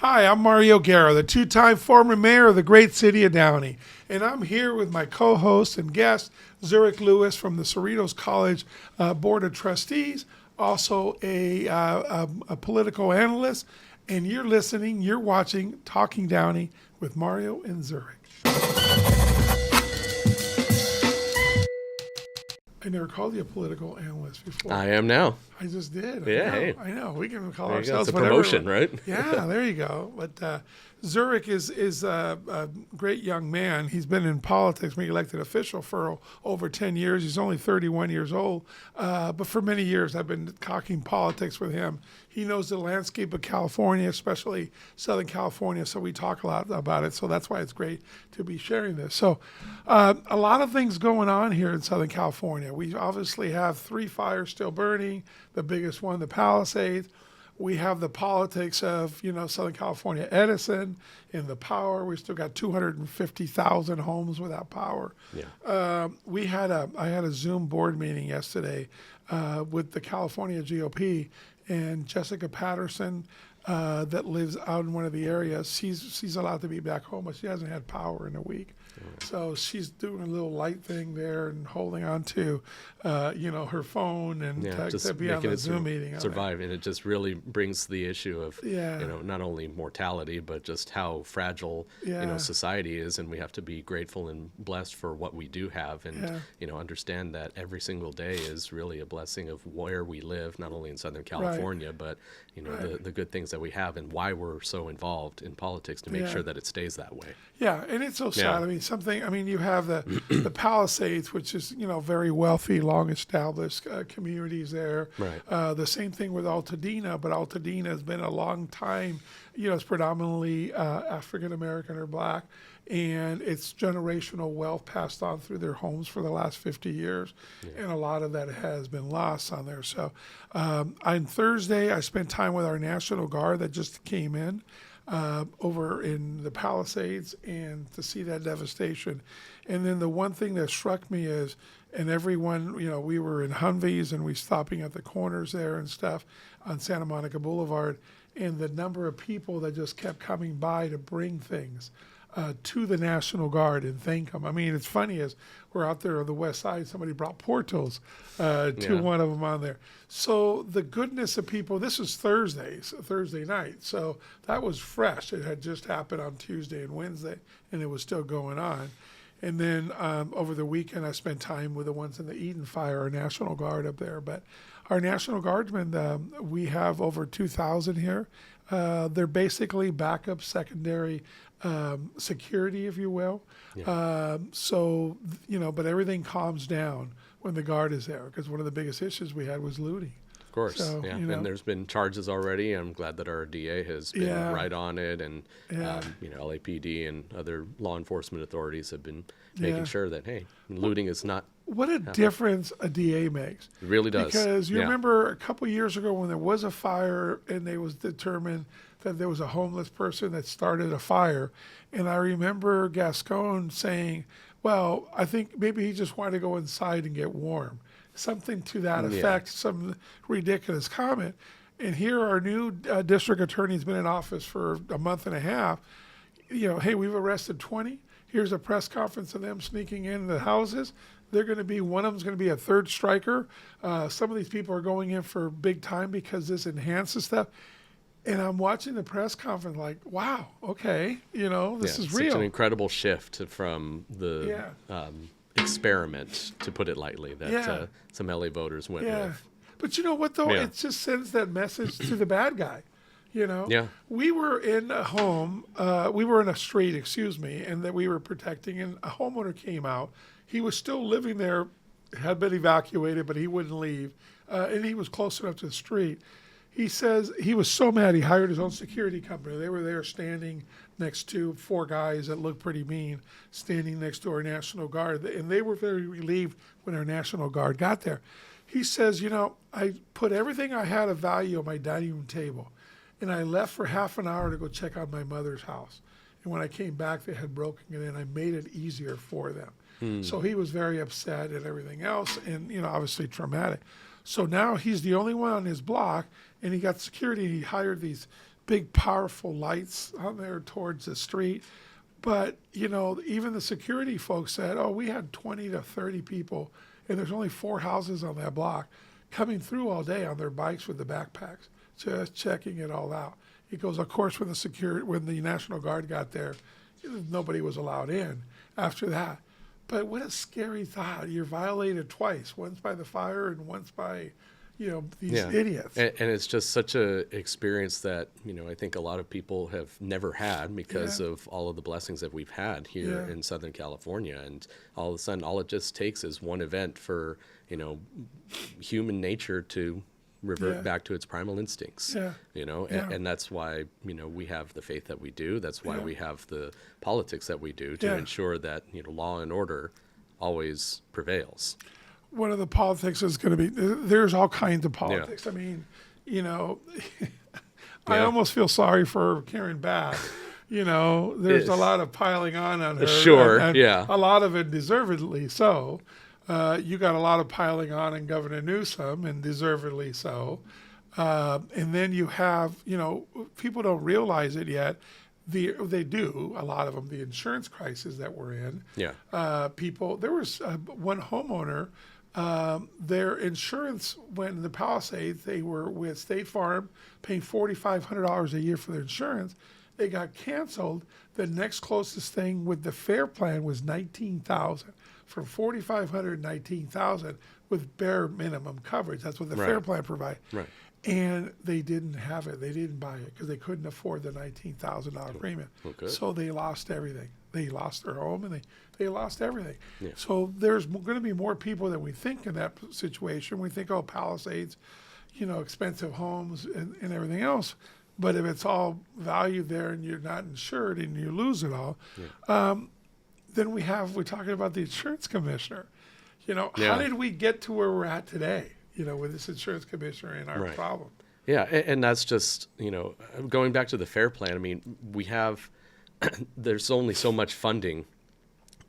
Hi, I'm Mario Guerra, the two-time former mayor of the great city of Downey. And I'm here with my co-host and guest, Zurich Lewis from the Cerritos College Board of Trustees, also a political analyst. And you're watching Talking Downey with Mario and Zurich. I never called you a political analyst before. I am now. I just did. Yeah, I know. We can call There you go. ourselves It's a whatever. promotion, right? Yeah, there you go. But Zurich is a great young man. He's been in politics, being elected official for over 10 years. He's only 31 years old. But for many years, I've been talking politics with him. He knows the landscape of California, especially Southern California, so we talk a lot about it. So that's why it's great to be sharing this. So a lot of things going on here in Southern California. We obviously have 3 fires still burning, the biggest one, the Palisades. We have the politics of, Southern California Edison and the power. We still got 250,000 homes without power. Yeah. I had a Zoom board meeting yesterday with the California GOP, and Jessica Patterson, that lives out in one of the areas, she's allowed to be back home, but she hasn't had power in a week. So she's doing a little light thing there and holding on to, her phone and to be on the Zoom meeting. Survive, and it just really brings the issue of, Yeah. Not only mortality, but just how fragile, society is, and we have to be grateful and blessed for what we do have, and understand that every single day is really a blessing of where we live, not only in Southern California, but the good things that we have and why we're so involved in politics to make sure that it stays that way. Yeah, and it's so sad. You have the Palisades, which is, very wealthy, long-established communities there. Right. The same thing with Altadena, but Altadena has been a long time, it's predominantly African-American or Black, and it's generational wealth passed on through their homes for the last 50 years, and a lot of that has been lost on there. So on Thursday, I spent time with our National Guard that just came in over in the Palisades, and to see that devastation. And then the one thing that struck me is, and everyone, we were in Humvees and we stopping at the corners there and stuff on Santa Monica Boulevard, and the number of people that just kept coming by to bring things to the National Guard and thank them. It's funny as we're out there on the west side, somebody brought Portos to one of them on there. So the goodness of people, this is Thursday night, so that was fresh. It had just happened on Tuesday and Wednesday, and it was still going on. And then over the weekend, I spent time with the ones in the Eden Fire, our National Guard up there. But our National Guardsmen, we have over 2,000 here. They're basically backup, secondary security, if you will. Yeah. But everything calms down when the Guard is there, because one of the biggest issues we had was looting. Of course, So, and there's been charges already. I'm glad that our DA has been right on it, and LAPD and other law enforcement authorities have been making sure that, hey, looting is not. What a difference a DA makes. It really does. Because you remember a couple years ago when there was a fire and it was determined that there was a homeless person that started a fire, and I remember Gascon saying, well, I think maybe he just wanted to go inside and get warm. Something to that effect, some ridiculous comment. And here our new district attorney's been in office for a month and a half. Hey, we've arrested 20. Here's a press conference of them sneaking in the houses. They're going to be, one of them's going to be a third striker. Some of these people are going in for big time because this enhances stuff. And I'm watching the press conference like, wow, okay, this is real. Such an incredible shift from the experiment, to put it lightly, that some LA voters went with. But you know what, though? It just sends that message to the bad guy. We were in a home, we were in a street, and that we were protecting, and a homeowner came out. He was still living there, had been evacuated, but he wouldn't leave, and he was close enough to the street. He says he was so mad he hired his own security company. They were there standing next to 4 guys that looked pretty mean, standing next to our National Guard, and they were very relieved when our National Guard got there. He says, I put everything I had of value on my dining room table, and I left for half an hour to go check on my mother's house. And when I came back, they had broken it in. I made it easier for them. So he was very upset and everything else, and obviously traumatic. So now he's the only one on his block, and he got security. He hired these big, powerful lights on there towards the street. But, even the security folks said, oh, we had 20 to 30 people, and there's only 4 houses on that block coming through all day on their bikes with the backpacks, just checking it all out. He goes, of course, when the National Guard got there, nobody was allowed in after that. But what a scary thought. You're violated twice, once by the fire and once by, these idiots. And it's just such a experience that, I think a lot of people have never had because of all of the blessings that we've had here in Southern California. And all of a sudden, all it just takes is one event for, human nature to revert back to its primal instincts, and that's why, we have the faith that we do. That's why we have the politics that we do to ensure that, law and order always prevails. One of the politics is going to be, there's all kinds of politics. I mean, I almost feel sorry for Karen Bass. There's a lot of piling on her. Sure, and a lot of it deservedly so. You got a lot of piling on Governor Newsom, and deservedly so. And then you have, people don't realize it yet. They do, a lot of them, the insurance crisis that we're in. Yeah. There was one homeowner, their insurance went in the Palisades. They were with State Farm, paying $4,500 a year for their insurance. They got canceled. The next closest thing with the FAIR plan was $19,000. From $4,500 to $19,000 with bare minimum coverage. That's what the FAIR plan provides. Right. And they didn't have it. They didn't buy it because they couldn't afford the $19,000 premium. Okay. So they lost everything. They lost their home and they lost everything. Yeah. So there's going to be more people than we think in that situation. We think, oh, Palisades, expensive homes and everything else. But if it's all valued there and you're not insured and you lose it all, then we're talking about the insurance commissioner. How did we get to where we're at today, with this insurance commissioner and our problem? Yeah, and that's just, going back to the FAIR plan, I mean, we have, there's only so much funding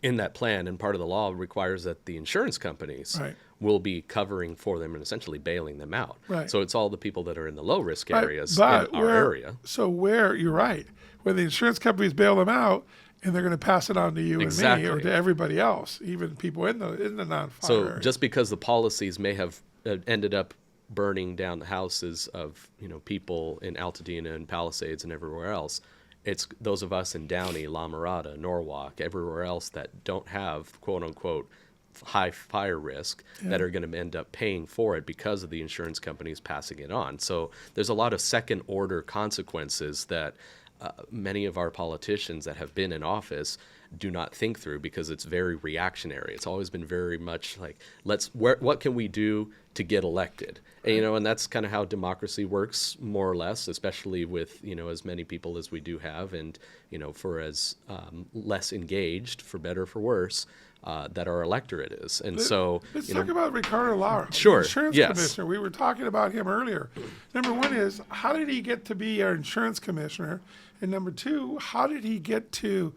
in that plan, and part of the law requires that the insurance companies will be covering for them and essentially bailing them out. Right. So it's all the people that are in the low risk areas in our area. So you're right, when the insurance companies bail them out, and they're going to pass it on to you and me, or to everybody else, even people in the non-fire. So just because the policies may have ended up burning down the houses of people in Altadena and Palisades and everywhere else, it's those of us in Downey, La Mirada, Norwalk, everywhere else that don't have quote unquote high fire risk that are going to end up paying for it because of the insurance companies passing it on. So there's a lot of second order consequences that many of our politicians that have been in office do not think through because it's very reactionary. It's always been very much like, what can we do to get elected? And, and that's kind of how democracy works, more or less, especially with, as many people as we do have and, for as less engaged, for better or for worse, that our electorate is. And let's talk about Ricardo Lara, sure, insurance commissioner. We were talking about him earlier. Number one is, how did he get to be our insurance commissioner? And number two, how did he get to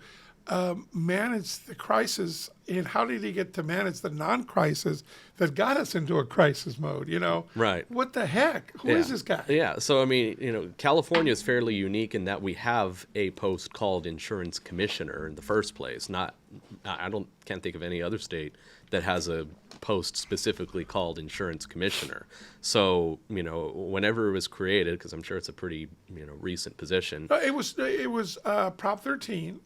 manage the crisis, and how did he get to manage the non-crisis that got us into a crisis mode? Right. What the heck? Who is this guy? Yeah. So I mean, California is fairly unique in that we have a post called insurance commissioner in the first place. Can't think of any other state that has a post specifically called insurance commissioner. So whenever it was created, because I'm sure it's a pretty recent position. It was Prop 13,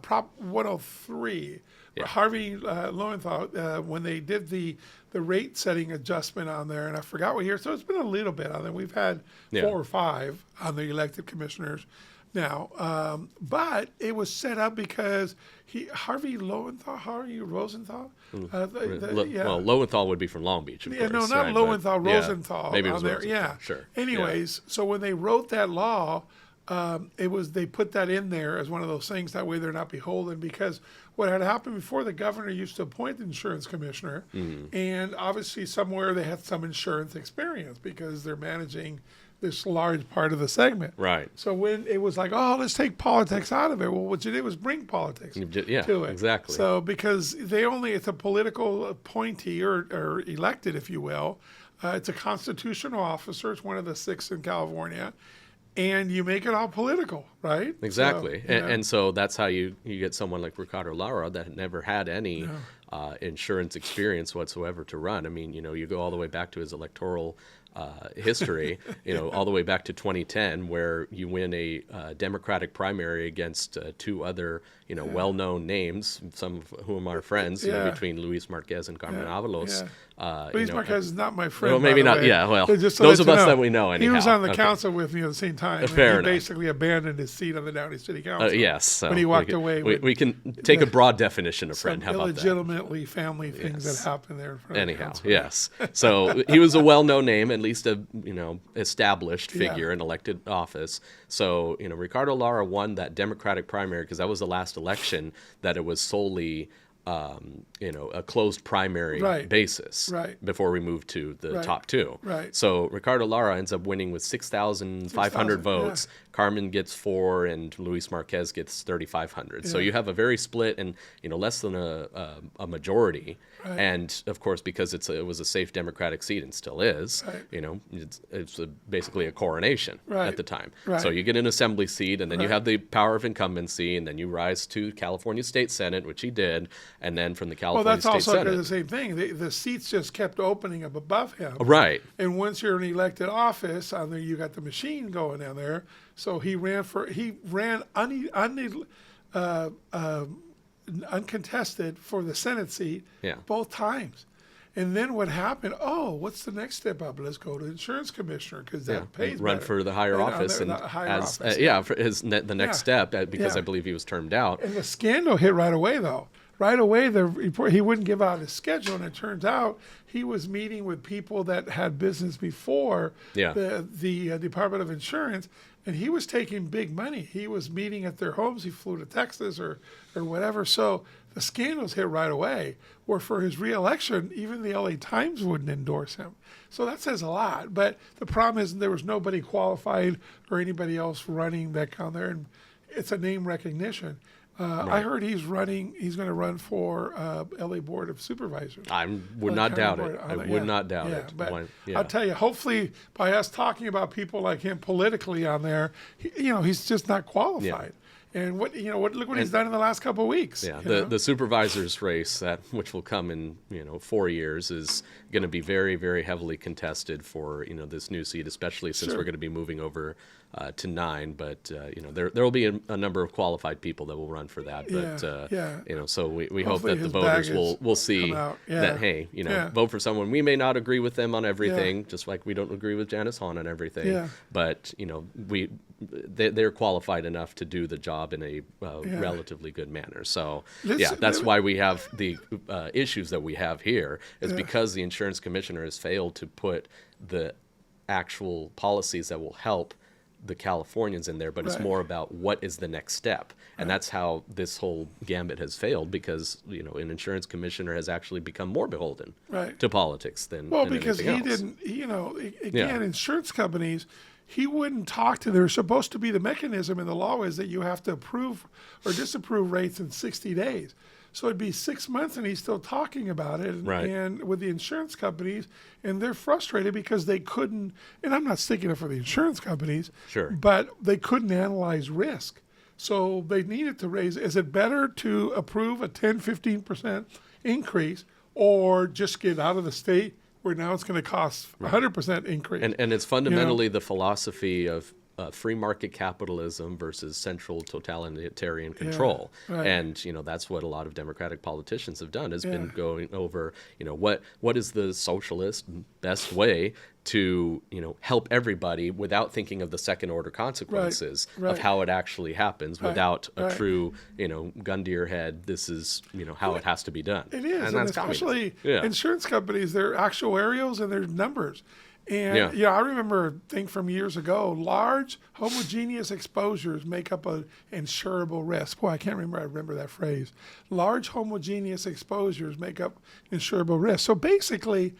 Prop 103. Yeah. Harvey Lowenthal, when they did the rate setting adjustment on there, and I forgot what year. So it's been a little bit on there. We've had 4 or 5 on the elected commissioners now, but it was set up because Harvey Rosenthal. Well, Lowenthal would be from Long Beach. Of course, not right? Lowenthal, Rosenthal. Maybe it was on there. Rosenthal. Yeah. Sure. Anyways, so when they wrote that law, they put that in there as one of those things. That way they're not beholden, because what had happened before, the governor used to appoint the insurance commissioner, and obviously somewhere they had some insurance experience because they're managing this large part of the segment. Right. So when it was like, oh, let's take politics out of it, well, what you did was bring politics to it. Exactly. So because it's a political appointee or elected, if you will. It's a constitutional officer. It's one of the 6 in California. and you make it all political, right? Exactly. So, And so that's how you get someone like Ricardo Lara that had never had any insurance experience whatsoever to run. I mean, you go all the way back to his electoral history, all the way back to 2010, where you win a Democratic primary against two other, well-known names, some of whom are friends, between Luis Marquez and Carmen Avalos. Luis Marquez is not my friend. Well, maybe by the not. way. Yeah, well, Just to those let of you us know, that we know, anyhow. He was on the Okay. council with me at the same time. And Fair he enough. basically abandoned his seat on the Downey City Council. Yes. So when he walked away. We can take a broad definition of friend. How about that? Illegitimately family things that happened there. In front of the Anyhow, council. yes. So he was a well-known name, at least a established figure in elected office. So Ricardo Lara won that Democratic primary because that was the last election that it was solely a closed primary basis before we moved to the top two. Right. So Ricardo Lara ends up winning with 6,500 votes. Yeah. Carmen gets 4, and Luis Marquez gets 3,500. So you have a very split and less than a majority. Right. And of course, because it was a safe Democratic seat and still is, it's basically a coronation at the time. Right. So you get an assembly seat, and then you have the power of incumbency, and then you rise to California State Senate, which he did, and then from the California State also Senate. the same thing. The seats just kept opening up above him. Right. And once you're in elected office, on there you got the machine going down there. So he ran uncontested for the Senate seat both times. And then what happened? Oh, what's the next step up? Let's go to insurance commissioner because that pays run better. for the higher office the higher office. for the next step because I believe he was termed out. And the scandal hit right away, though. Right away, the report, he wouldn't give out his schedule, and it turns out he was meeting with people that had business before the Department of Insurance, and he was taking big money. He was meeting at their homes. He flew to Texas or whatever. So the scandals hit right away, where for his reelection, even the LA Times wouldn't endorse him. So that says a lot. But the problem is there was nobody qualified or anybody else running that down there, and it's a name recognition. I heard he's going to run for LA Board of Supervisors. I would not doubt it. I would not doubt it. But I'll tell you, hopefully by us talking about people like him politically on there, he's just not qualified. And look what he's done in the last couple of weeks. Yeah, the supervisors race, which will come in 4 years, is going to be very, very heavily contested for this new seat, especially since we're going to be moving over to 9. But there will be a number of qualified people that will run for that. But so we hope that the voters will see that vote for someone. We may not agree with them on everything, just like we don't agree with Janice Hahn on everything. Yeah. But they're qualified enough to do the job in a relatively good manner. So that's why we have the issues that we have here is because the insurance commissioner has failed to put the actual policies that will help the Californians in there, but it's more about what is the next step. And that's how this whole gambit has failed because, an insurance commissioner has actually become more beholden to politics than because anything he else. didn't, insurance companies, he wouldn't talk to, there's supposed to be the mechanism in the law is that you have to approve or disapprove rates in 60 days. So it'd be 6 months and he's still talking about it. And with the insurance companies, and they're frustrated because they couldn't, and I'm not sticking up for the insurance companies, but they couldn't analyze risk. So they needed to raise, is it better to approve a 10, 15% increase or just get out of the state where now it's going to cost 100% increase? And it's fundamentally the philosophy of free market capitalism versus central totalitarian control. And, that's what a lot of Democratic politicians have done, has been going over, what is the socialist best way to, help everybody without thinking of the second order consequences of how it actually happens without a true, gun to your head. This is, how it has to be done. It is. And that's especially insurance companies, they're actuarials and they're numbers. And I remember a thing from years ago, large homogeneous exposures make up an insurable risk. Boy, I remember that phrase. Large homogeneous exposures make up insurable risk. So basically,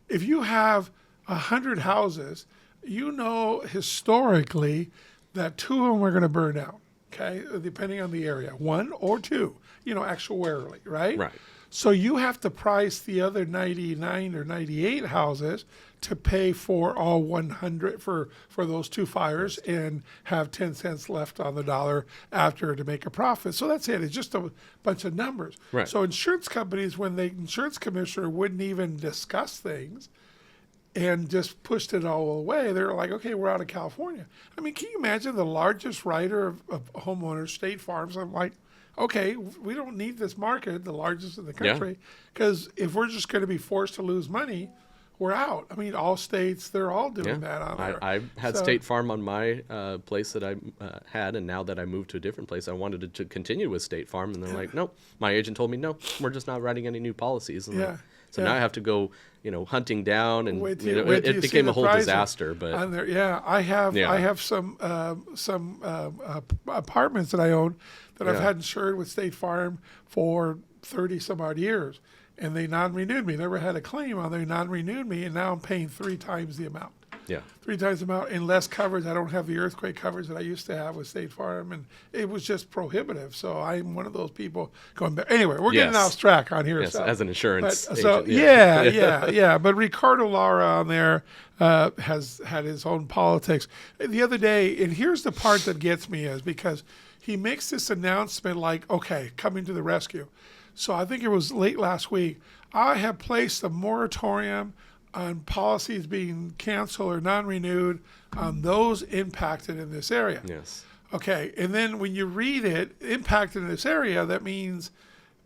if you have 100 houses, historically that 2 of them are going to burn out, okay, depending on the area, 1 or 2, actuarially, right? Right. So you have to price the other 99 or 98 houses to pay for all 100 for those two fires and have 10 cents left on the dollar after to make a profit. So that's it. It's just a bunch of numbers. Right. So insurance companies, when the insurance commissioner wouldn't even discuss things and just pushed it all away, they're like, okay, we're out of California. I mean, can you imagine the largest writer of homeowners, State Farms? I'm like, okay, we don't need this market, the largest in the country, because if we're just going to be forced to lose money, we're out. I mean, all states, they're all doing that on there. I had State Farm on my place that I had, and now that I moved to a different place, I wanted to continue with State Farm, and they're like, nope. My agent told me, no, we're just not writing any new policies. And so now I have to go, hunting down, and it became a whole disaster. But on there, I have some apartments that I own that I've had insured with State Farm for 30 some odd years. And they non-renewed me. Never had a claim on there. Non-renewed me, and now I'm paying 3 times the amount. Yeah. 3 times the amount and less coverage. I don't have the earthquake coverage that I used to have with State Farm, and it was just prohibitive. So I'm one of those people going back. Anyway, we're getting off track on here. Yes, so. As an insurance agent. So yeah. But Ricardo Lara on there has had his own politics. The other day, and here's the part that gets me is because he makes this announcement like, okay, coming to the rescue. So I think it was late last week. I have placed a moratorium on policies being canceled or non-renewed on those impacted in this area. Yes. Okay, and then when you read it, impacted in this area, that means,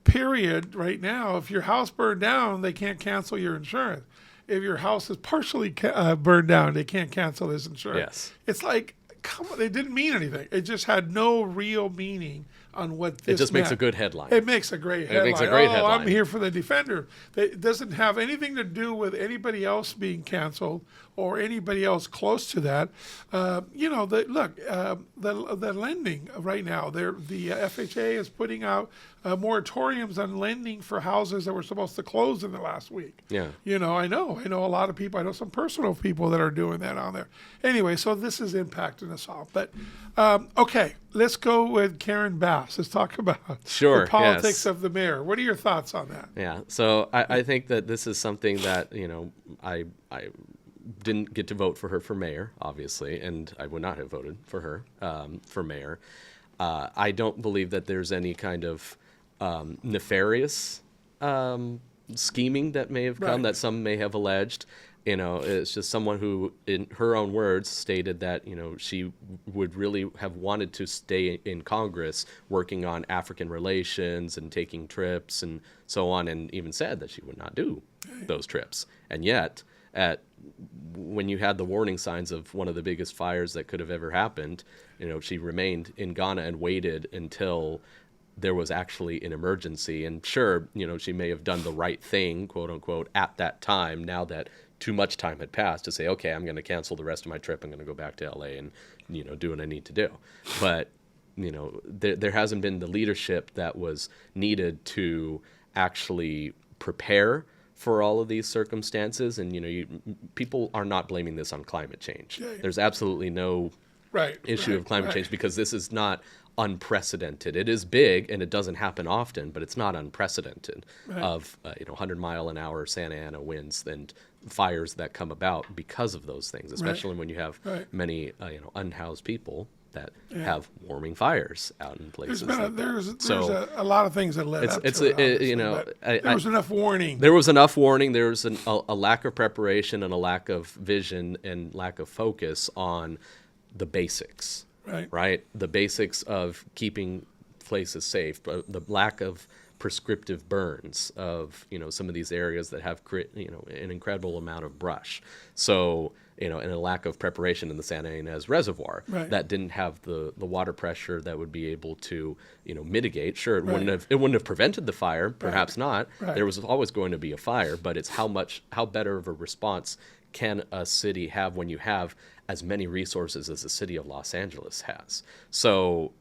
period, right now, if your house burned down, they can't cancel your insurance. If your house is partially burned down, they can't cancel this insurance. Yes. It's like, come on, it didn't mean anything. It just had no real meaning on what this It just meant. makes a good headline. It makes a great headline. It makes a great headline. I'm here for the defender. It doesn't have anything to do with anybody else being canceled or anybody else close to that. The lending right now, the FHA is putting out moratoriums on lending for houses that were supposed to close in the last week. Yeah. I know a lot of people. I know some personal people that are doing that on there. Anyway, so this is impacting us all. But okay, let's go with Karen Bass. Let's talk about the politics of the mayor. What are your thoughts on that? Yeah. So I think that this is something that I didn't get to vote for her for mayor, obviously, and I would not have voted for her for mayor. I don't believe that there's any kind of nefarious scheming that may have come, that some may have alleged. It's just someone who, in her own words, stated that, she would really have wanted to stay in Congress working on African relations and taking trips and so on, and even said that she would not do those trips. And yet, when you had the warning signs of one of the biggest fires that could have ever happened, she remained in Ghana and waited until there was actually an emergency. And sure, she may have done the right thing, quote unquote, at that time, now that too much time had passed, to say, okay, I'm going to cancel the rest of my trip. I'm going to go back to LA and, do what I need to do. But, there hasn't been the leadership that was needed to actually prepare for all of these circumstances. And, people are not blaming this on climate change. There's absolutely no issue of climate change, because this is not unprecedented. It is big and it doesn't happen often, but it's not unprecedented of 100-mile-an-hour Santa Ana winds and fires that come about because of those things, especially when you have many unhoused people that have warming fires out in places. There's a lot of things that led up to it. There was enough warning. There was enough warning. There was a lack of preparation and a lack of vision and lack of focus on the basics. Right? The basics of keeping places safe, but the lack of prescriptive burns of, some of these areas that have, an incredible amount of brush. So, and a lack of preparation in the Santa Ynez Reservoir that didn't have the water pressure that would be able to, mitigate. Sure, it wouldn't have prevented the fire, perhaps not. There was always going to be a fire, but it's how better of a response can a city have when you have as many resources as the city of Los Angeles has. So,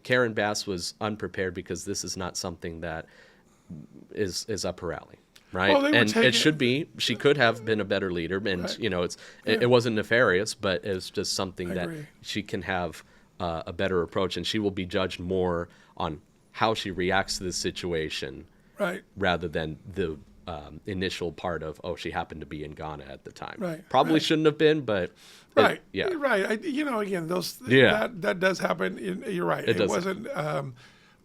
Karen Bass was unprepared because this is not something that is up her alley, right? Well, and it should be. She could have been a better leader, and it wasn't nefarious, but it's just something that she can have a better approach, and she will be judged more on how she reacts to this situation Right. rather than the initial part of, oh, she happened to be in Ghana at the time. Right, Probably right. shouldn't have been, but Right. yeah, Right. Again, Yeah. that does happen. You're right. It does wasn't.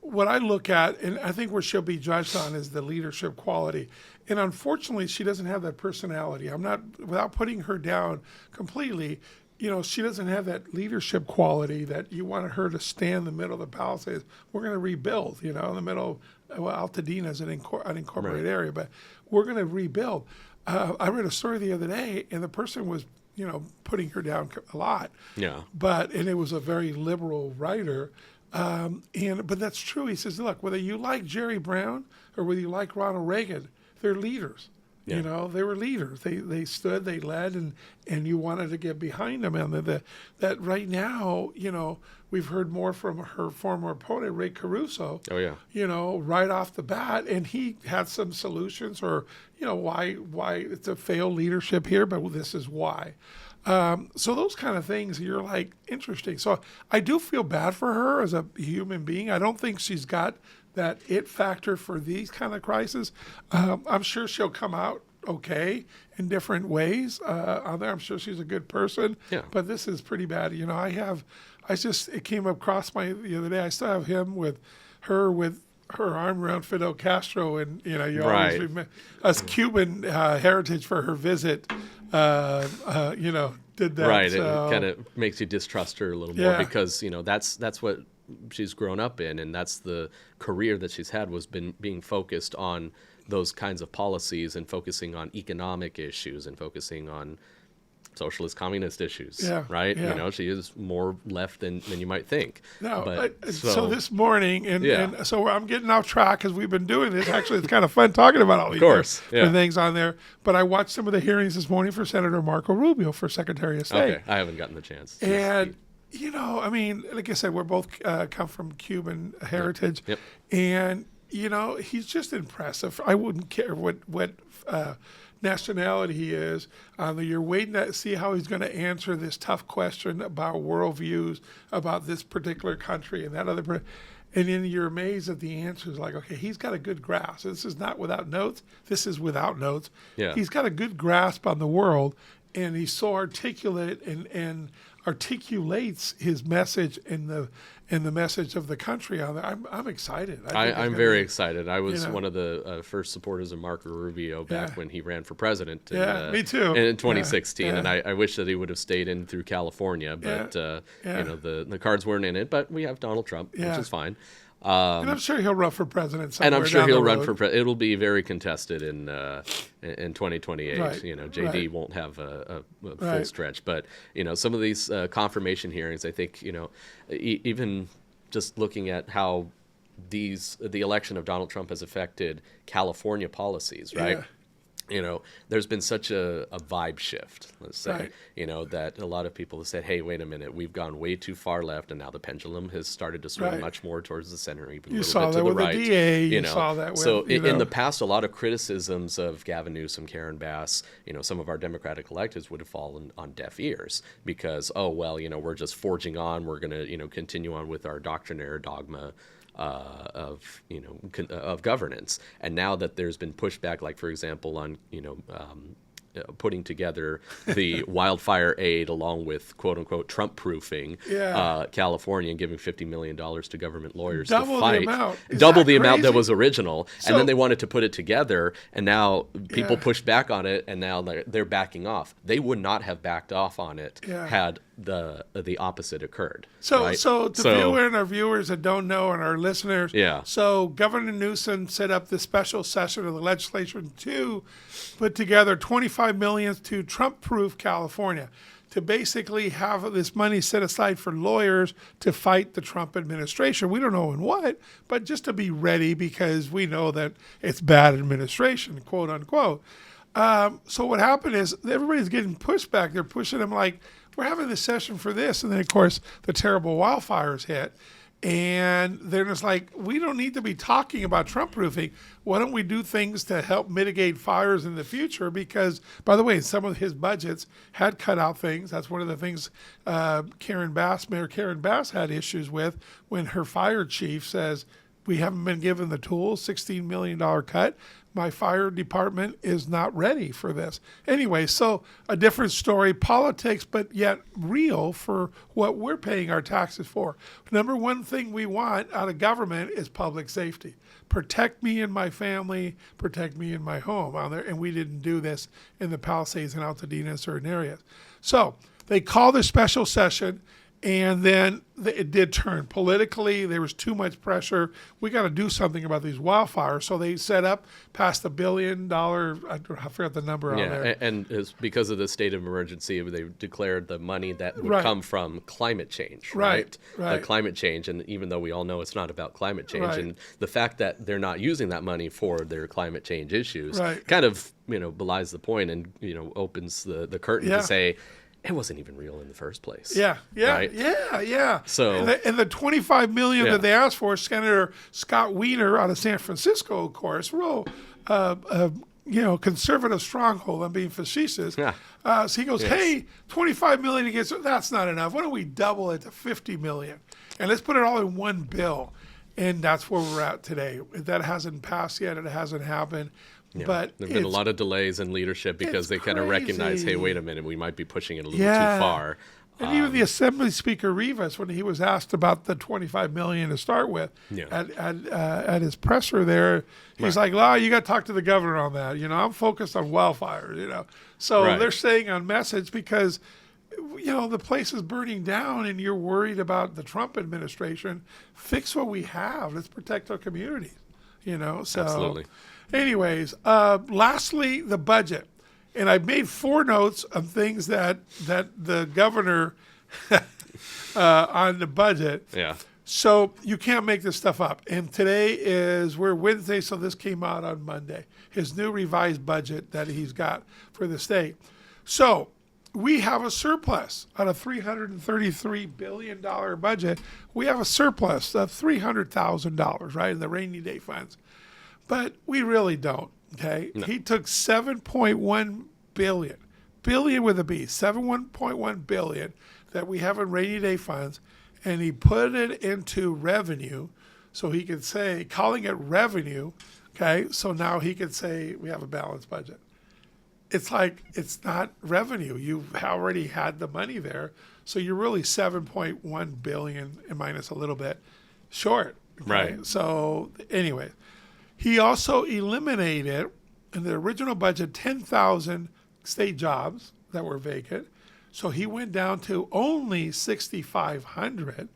What I look at, and I think where she'll be judged on, is the leadership quality. And unfortunately, she doesn't have that personality. I'm not, without putting her down completely, she doesn't have that leadership quality that you wanted her to stand in the middle of the Palisades. We're going to rebuild, in the middle. Well, Altadena is an unincorporated area, but we're going to rebuild. I read a story the other day, and the person was, putting her down a lot. Yeah. And it was a very liberal writer. But that's true. He says, look, whether you like Jerry Brown or whether you like Ronald Reagan, they're leaders. Yeah. They were leaders. They stood, they led, and you wanted to get behind them. And that right now, we've heard more from her former opponent, Ray Caruso. Oh yeah. Right off the bat, and he had some solutions, or why it's a failed leadership here, but this is why. So those kind of things, you're like, interesting. So I do feel bad for her as a human being. I don't think she's got that it factor for these kind of crises. I'm sure she'll come out okay in different ways. I'm sure she's a good person. Yeah. But this is pretty bad. It came across the other day. I still have him with her arm around Fidel Castro, and you Right. always remember us Cuban heritage for her visit. Did that. Right. So, It kind of makes you distrust her a little more because, that's what she's grown up in, and that's the career that she's had, was being focused on those kinds of policies and focusing on economic issues and focusing on socialist communist issues. Yeah, Right. yeah. She is more left than you might think. No, But so this morning, Yeah. and so I'm getting off track because we've been doing this. Actually, it's kind of fun talking about all these course, different yeah. things on there. But I watched some of the hearings this morning for Senator Marco Rubio for Secretary of State. Okay. I haven't gotten the chance. And, like I said, we're both come from Cuban heritage. Yep. And, he's just impressive. I wouldn't care what nationality he is. You're waiting to see how he's going to answer this tough question about worldviews, about this particular country and that other. And then you're amazed at the answers. Like, okay, he's got a good grasp. This is not without notes. This is without notes. Yeah. He's got a good grasp on the world, and he's so articulate and articulates his message in the message of the country on there. I'm excited. I'm very excited. I was one of the first supporters of Marco Rubio back Yeah. when he ran for president. Me too. In 2016, Yeah. and I wish that he would have stayed in through California, but the cards weren't in it. But we have Donald Trump, Yeah. which is fine. And I'm sure he'll run for president somewhere And I'm sure down he'll the run road. for president. It'll be very contested in 2028. Right, JD right. won't have a full Right. stretch, but some of these confirmation hearings, I think even just looking at how the election of Donald Trump has affected California policies, right? Yeah. There's been such a vibe shift, let's say, Right. that a lot of people have said, hey, wait a minute, we've gone way too far left, and now the pendulum has started to swing Right. much more towards the center, even a You little saw bit that to the with the right. DA. You saw that with, So you in know. the past, a lot of criticisms of Gavin Newsom, Karen Bass, some of our Democratic electeds would have fallen on deaf ears because, we're just forging on, we're going to, continue on with our doctrinaire dogma of governance. And now that there's been pushback, like for example on putting together the wildfire aid along with quote unquote Trump proofing California and giving $50 million to government lawyers Double to the fight, amount. Is double that the amount that crazy? was original, So- and then they wanted to put it together, and now people Yeah. pushed back on it, and now they're backing off. They would not have backed off on it Yeah. had the opposite occurred. So, right? so to viewer and our viewers that don't know and our listeners, Yeah. So Governor Newsom set up this special session of the legislature to put together $25 million to Trump-proof California, to basically have this money set aside for lawyers to fight the Trump administration. We don't know in what, but just to be ready because we know that it's bad administration, quote unquote. So what happened is everybody's getting pushed back. They're pushing them like, we're having this session for this. And then, of course, the terrible wildfires hit. And they're just like, we don't need to be talking about Trump proofing. Why don't we do things to help mitigate fires in the future? Because, by the way, some of his budgets had cut out things. That's one of the things Mayor Karen Bass had issues with when her fire chief says, we haven't been given the tools, $16 million cut. My fire department is not ready for this. Anyway, so a different story, politics, but yet real for what we're paying our taxes for. Number one thing we want out of government is public safety. Protect me and my family, protect me and my home out there. And we didn't do this in the Palisades and Altadena and certain areas. So they called a special session. And then it did turn politically. There was too much pressure. We got to do something about these wildfires. So they set up past $1 billion. I forgot the number on there. And it's because of the state of emergency, they declared the money that would come from climate change, right? Climate change. And even though we all know it's not about climate change, and the fact that they're not using that money for their climate change issues kind of, belies the point and, opens the curtain to say, it wasn't even real in the first place. Yeah. So and the $25 million that they asked for, Senator Scott Wiener out of San Francisco, of course, real conservative stronghold. I'm being facetious. So he goes, hey, $25 million against that's not enough. Why don't we double it to $50 million, and let's put it all in one bill? And that's where we're at today. That hasn't passed yet. It hasn't happened. Yeah, but there have been a lot of delays in leadership because they kind of recognize, hey, wait a minute, we might be pushing it a little too far. And even the Assembly Speaker Rivas, when he was asked about the $25 million to start with at his presser there, he's like, "Well, you got to talk to the governor on that. I'm focused on wildfires. So they're staying on message because the place is burning down, and you're worried about the Trump administration. Fix what we have. Let's protect our communities. So. Absolutely. Anyways, lastly, the budget. And I've made 4 notes of things that the governor on the budget. Yeah. So you can't make this stuff up. And we're Wednesday, so this came out on Monday. His new revised budget that he's got for the state. So we have a surplus on a $333 billion budget. We have a surplus of $300,000, right, in the rainy day funds. But we really don't, okay? No. He took $7.1 billion with a B, $7.1 billion that we have in rainy day funds, and he put it into revenue so he could say, calling it revenue, okay? So now he could say we have a balanced budget. It's like it's not revenue. You've already had the money there, so you're really $7.1 billion and minus a little bit short. Okay? Right. So anyway. He also eliminated, in the original budget, 10,000 state jobs that were vacant. So he went down to only 6,500,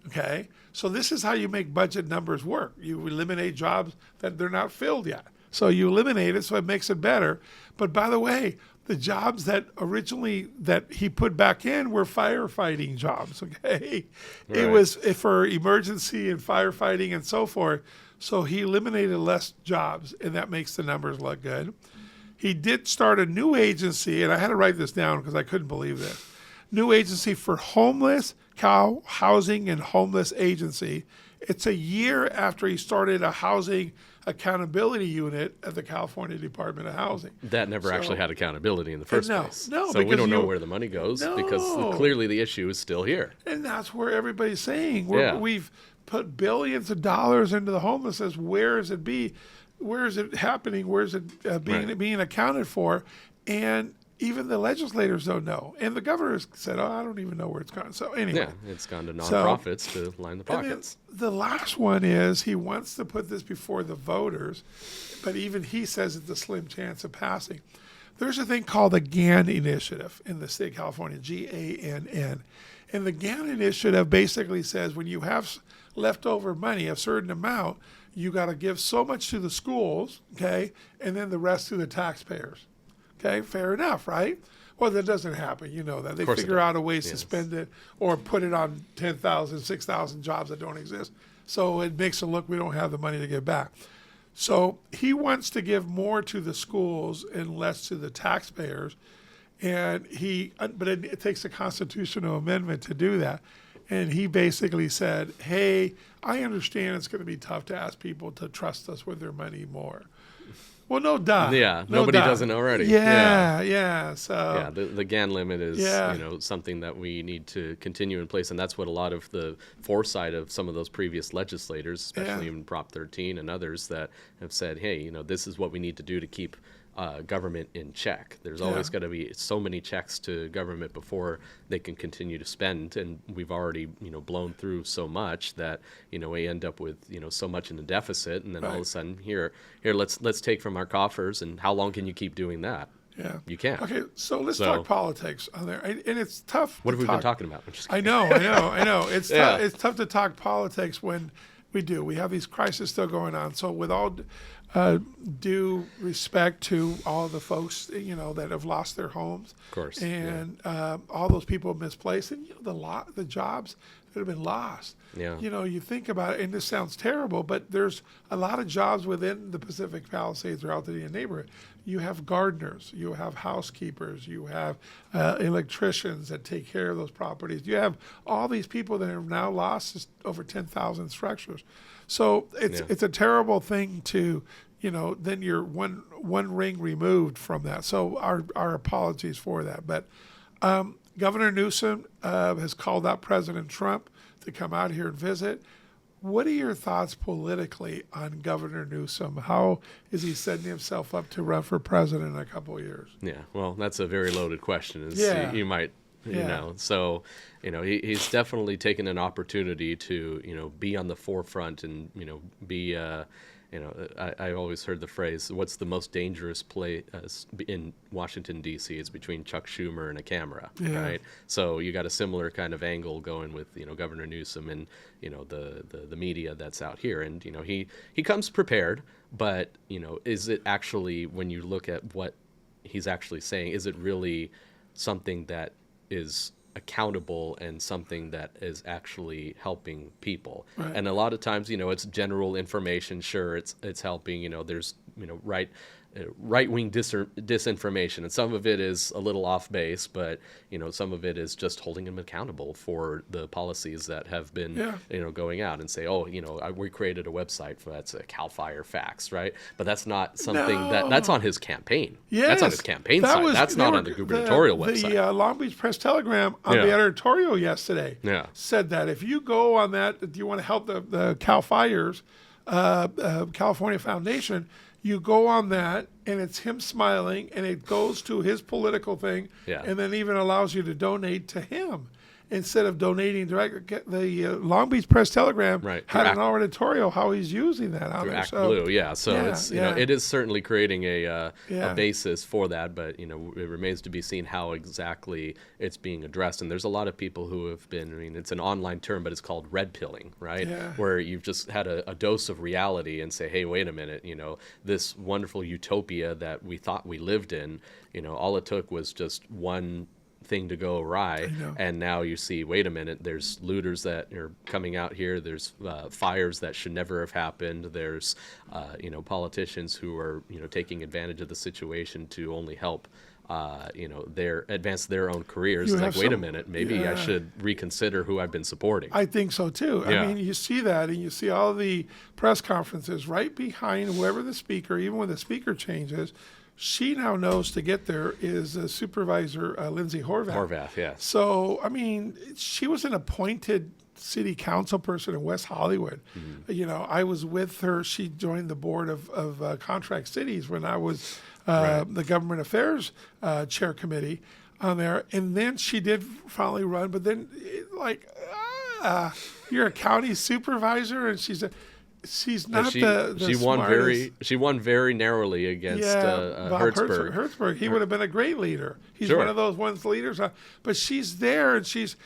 okay? So this is how you make budget numbers work. You eliminate jobs that they're not filled yet. So you eliminate it, so it makes it better. But by the way, the jobs that originally that he put back in were firefighting jobs, okay? Right. It was for emergency and firefighting and so forth. So he eliminated less jobs, and that makes the numbers look good. He did start a new agency, and I had to write this down because I couldn't believe this. New agency for homeless, housing and homeless agency. It's a year after he started a housing accountability unit at the California Department of Housing. That never actually had accountability in the first place. No, so we don't know where the money goes because clearly the issue is still here. And that's where everybody's saying we've put billions of dollars into the homelessness. Where is it happening? Where is it being accounted for? And even the legislators don't know. And the governor said, I don't even know where it's gone. So anyway. Yeah, it's gone to nonprofits to line the pockets. The last one is he wants to put this before the voters, but even he says it's a slim chance of passing. There's a thing called the GAN Initiative in the state of California, GANN. And the GAN Initiative basically says when you have leftover money, a certain amount, you got to give so much to the schools, okay, and then the rest to the taxpayers. Okay, fair enough, right? Well, that doesn't happen. You know that. They figure out a ways to spend it or put it on 10,000, 6,000 jobs that don't exist. So it makes it look we don't have the money to give back. So he wants to give more to the schools and less to the taxpayers. And but it takes a constitutional amendment to do that. And he basically said, hey, I understand it's going to be tough to ask people to trust us with their money more. Well, no duh. Yeah, No nobody duh. doesn't already. Yeah. So Yeah, the GAN limit is Yeah. something that we need to continue in place, and that's what a lot of the foresight of some of those previous legislators, especially Yeah. even Prop 13 and others, that have said, hey, this is what we need to do to keep government in check. There's always got to be so many checks to government before they can continue to spend, and we've already blown through so much that we end up with so much in the deficit, and then all of a sudden here let's take from our coffers, and how long can you keep doing that? Yeah. You can't. Okay, so let's talk politics on there. And it's tough. What have we been talking about? I'm just I kidding. know. It's Yeah. it's tough to talk politics when we do. We have these crises still going on. So with all due respect to all the folks, that have lost their homes, Of course, and all those people misplaced, and the jobs that have been lost. Yeah. You think about it, and this sounds terrible, but there's a lot of jobs within the Pacific Palisades or Altadena neighborhood. You have gardeners, you have housekeepers, you have electricians that take care of those properties. You have all these people that have now lost over 10,000 structures. So it's a terrible thing to, then you're one ring removed from that. So our apologies for that. But Governor Newsom has called out President Trump to come out here and visit. What are your thoughts politically on Governor Newsom? How is he setting himself up to run for president in a couple of years? Yeah, well, that's a very loaded question. You might, So, he's definitely taken an opportunity to, be on the forefront and, be, I always heard the phrase, what's the most dangerous place in Washington, D.C. is between Chuck Schumer and a camera, right? So you got a similar kind of angle going with, Governor Newsom and, the media that's out here. And, he comes prepared, but, is it actually, when you look at what he's actually saying, is it really something that is accountable and something that is actually helping people? Right. And a lot of times, it's general information. Sure, it's helping. There's right-wing disinformation, and some of it is a little off base, but some of it is just holding them accountable for the policies that have been going out, and say, we created a website that's a Cal Fire Facts, right? But that's not something that's on his campaign. That's on his campaign site. That's not on the gubernatorial website. The Long Beach Press Telegram on the editorial yesterday said that if you go on that, if you want to help the Cal Fires, California Foundation, you go on that, and it's him smiling, and it goes to his political thing, and then even allows you to donate to him instead of donating directly. The Long Beach Press Telegram had an editorial how he's using that on there. It is certainly creating a basis for that, but it remains to be seen how exactly it's being addressed. And there's a lot of people who have been, it's an online term, but it's called red pilling, right? Where you've just had a dose of reality and say, hey, wait a minute, this wonderful utopia that we thought we lived in, all it took was just one thing to go awry, and now you see, wait a minute, there's looters that are coming out here, there's fires that should never have happened, there's politicians who are taking advantage of the situation to only help advance their own careers. It's like, wait a minute, maybe I should reconsider who I've been supporting. I think so too. I mean, you see that, and you see all the press conferences right behind whoever the speaker, even when the speaker changes, she now knows to get there is Supervisor Lindsay Horvath. Horvath, yes. So, I mean, she was an appointed city council person in West Hollywood. I was with her. She joined the board of Contract Cities when I was the Government Affairs Chair Committee on there. And then she did finally run. But then, you're a county supervisor, and she's not the she smartest. She won very narrowly against Hertzberg. Hertzberg, he would have been a great leader. He's one of those leaders. But she's there, and she's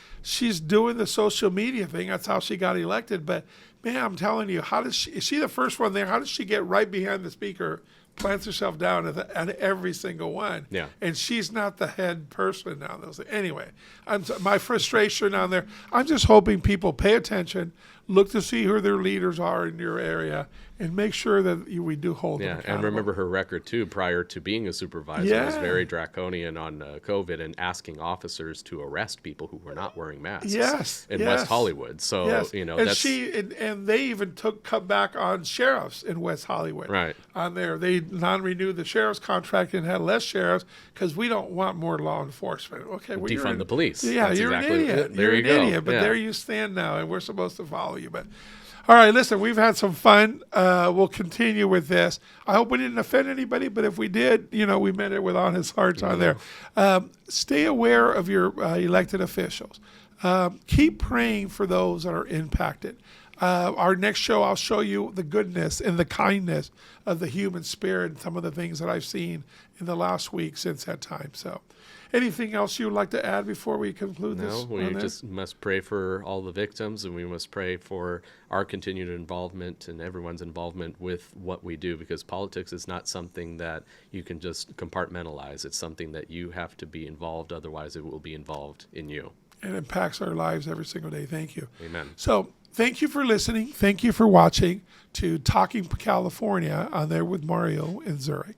doing the social media thing. That's how she got elected. But man, I'm telling you, is she the first one there? How does she get right behind the speaker, plants herself down at every single one? Yeah. And she's not the head person on those. Anyway, my frustration on there. I'm just hoping people pay attention, look to see who their leaders are in your area, and make sure that we do hold them Yeah, accountable. and remember her record too. Prior to being a supervisor, was Yeah. very draconian on COVID and asking officers to arrest people who were not wearing masks. Yes, in yes. West Hollywood. So Yes, you know and that's and they even cut back on sheriffs in West Hollywood. right. On there, they non-renewed the sheriff's contract and had less sheriffs because we don't want more law enforcement. Okay, well, Defund the police. Yeah, That's you're exactly, an idiot. There You're you an go. idiot, but Yeah. there you stand now, and we're supposed to follow you. But all right, listen, we've had some fun. We'll continue with this. I hope we didn't offend anybody, but if we did, we meant it with honest hearts on there. Stay aware of your elected officials. Keep praying for those that are impacted. Our next show, I'll show you the goodness and the kindness of the human spirit and some of the things that I've seen in the last week since that time. So anything else you would like to add before we conclude this? No, we just must pray for all the victims, and we must pray for our continued involvement and everyone's involvement with what we do, because politics is not something that you can just compartmentalize. It's something that you have to be involved, otherwise it will be involved in you. It impacts our lives every single day. Thank you. Amen. So thank you for listening. Thank you for watching to Talking California on there with Mario in Zurich.